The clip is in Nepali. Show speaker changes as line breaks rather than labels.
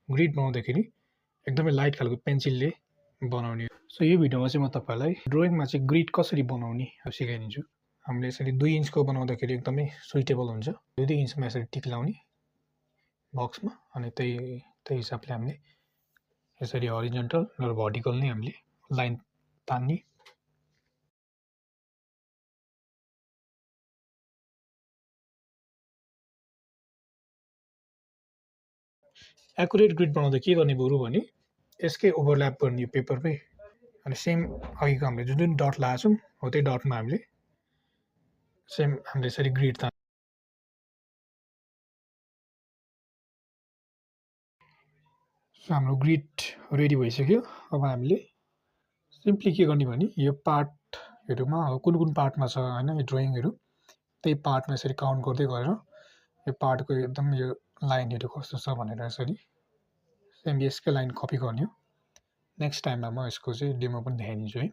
ग्रिड बनाउँदाखेरि एकदमै लाइट खालको पेन्सिलले बनाउने। सो यो भिडियोमा चाहिँ म तपाईँलाई ड्रइङमा चाहिँ ग्रिड कसरी बनाउने सिकाइदिन्छु। हामीले यसरी 2 इन्चको बनाउँदाखेरि एकदमै सुइटेबल हुन्छ। 2 इन्चमा यसरी टिक लाउने बक्समा, अनि त्यही हिसाबले हामीले यसरी हरिजन्टल र भर्टिकल नै हामीले लाइन तान्ने। एक्युरेट ग्रिड बनाउँदा के गर्ने बरु भने यसकै ओभरल्याप गर्ने यो पेपरमै, अनि सेम अघिको हामीले जुन डट लगाएको छौँ हो त्यही डटमा हामीले यसरी ग्रिड तान्ने। सो हाम्रो ग्रिड रेडी भइसक्यो। अब हामीले सिम्पली के गर्ने भने यो पार्टहरूमा कुन कुन पार्टमा छ होइन यो ड्रइङहरू, त्यही पार्टमा यसरी काउन्ट गर्दै गएर यो पार्टको एकदम यो लाइनहरू कस्तो छ भनेर यसरी सेम यसकै लाइन कपी गर्ने हो। नेक्स्ट टाइममा म यसको चाहिँ डेमो पनि देखाइदिन्छु है।